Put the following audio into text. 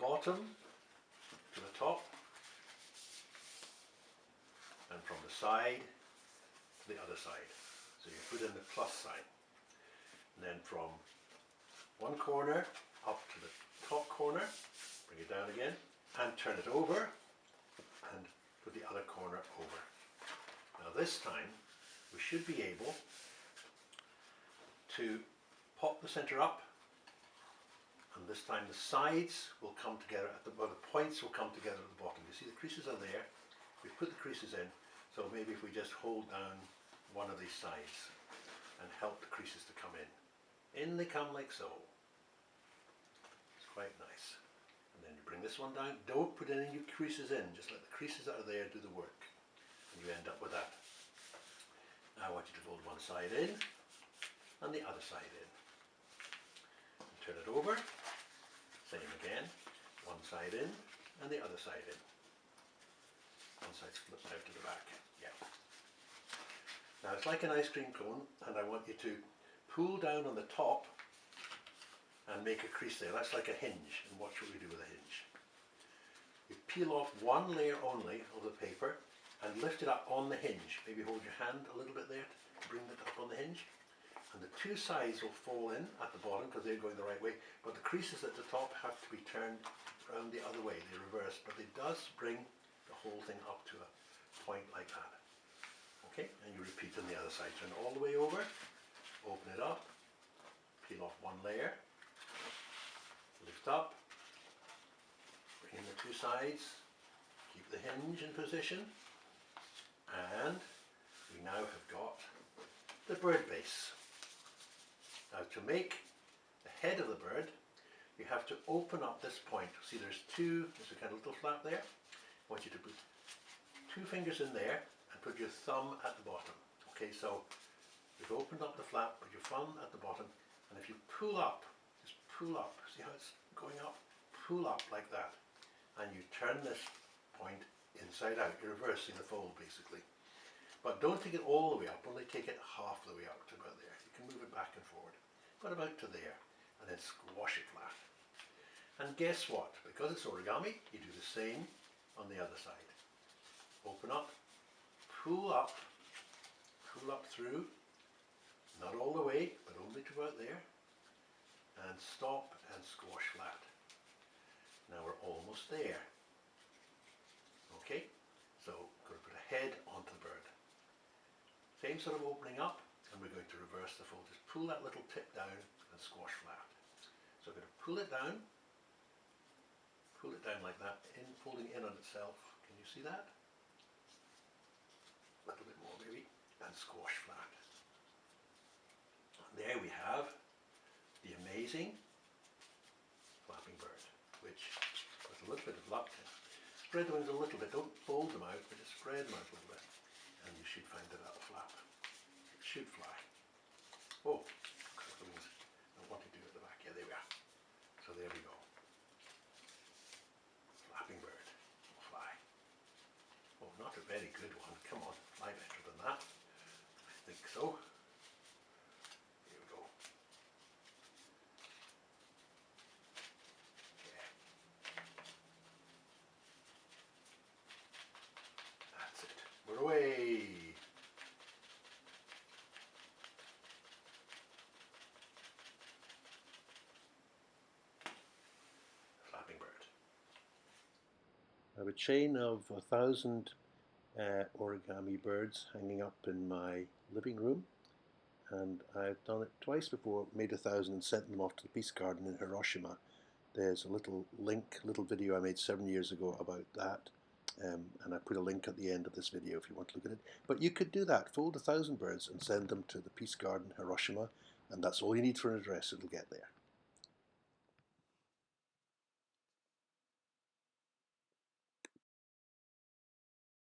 bottom to the top, and from the side to the other side. So you put in the plus sign, and then from one corner up to the top corner, bring it down again, and turn it over, and put the other corner over. Now this time we should be able to pop the center up, and this time the sides will come together at the, well, the points will come together at the bottom. You see the creases are there. We've put the creases in, so maybe if we just hold down one of these sides and help the creases to come in. In they come like so. It's quite nice. And then you bring this one down. Don't put any new creases in, just let the creases that are there do the work. And you end up with that. Now I want you to fold one side in and the other side in. And turn it over. Same again. One side in and the other side in. One side flips out to the back. Yeah. Now it's like an ice cream cone, and I want you to pull down on the top and make a crease there. That's like a hinge, and watch what we do with a hinge. You peel off one layer only of the paper and lift it up on the hinge. Maybe hold your hand a little bit there to bring it up on the hinge. And the two sides will fall in at the bottom because they're going the right way, but the creases at the top have to be turned around the other way. They reverse, but it does bring the whole thing up to a point like that. Okay, and you repeat on the other side. Turn all the way over, open it up, peel off one layer, lift up, bring in the two sides, keep the hinge in position, and we now have got the bird base. Now to make the head of the bird, you have to open up this point. See, there's a kind of little flap there. I want you to put two fingers in there and put your thumb at the bottom. Okay, so you've opened up the flap, put your thumb at the bottom, and if you pull up, just pull up, see how it's going up? Pull up like that, and you turn this point inside out. You're reversing the fold basically. But don't take it all the way up, only take it half the way up to about there. You can move it back and forward, but about to there, and then squash it flat. And guess what? Because it's origami, you do the same on the other side. Open up, pull up through, not all the way, but only to about there, and stop and squash flat. Now we're almost there. Okay, so we're going to put a head onto the bird. Same sort of opening up, and we're going to reverse the fold. Just pull that little tip down and squash flat. So I'm going to pull it down like that, folding in on itself. Can you see that? A little bit more maybe, and squash flat. And there we have the amazing flapping bird, which with a little bit of luck, spread the wings a little bit, don't fold them out, but just spread them out a little bit, and you should find that that'll flap. It should fly. Oh, the wings. I want to do it at the back. Yeah, there we are. So there we go. Flapping bird will fly. Oh, not a very good one. Come on, fly better than that. I think so. Here we go. Yeah. That's it. We're away. Flapping bird. I have a chain of 1,000 origami birds hanging up in my living room, and I've done it twice before, made 1,000 and sent them off to the Peace Garden in Hiroshima. There's a little video I made 7 years ago about that, and I put a link at the end of this video if you want to look at it. But you could do that, fold 1,000 birds and send them to the Peace Garden Hiroshima, and that's all you need for an address. It'll get there.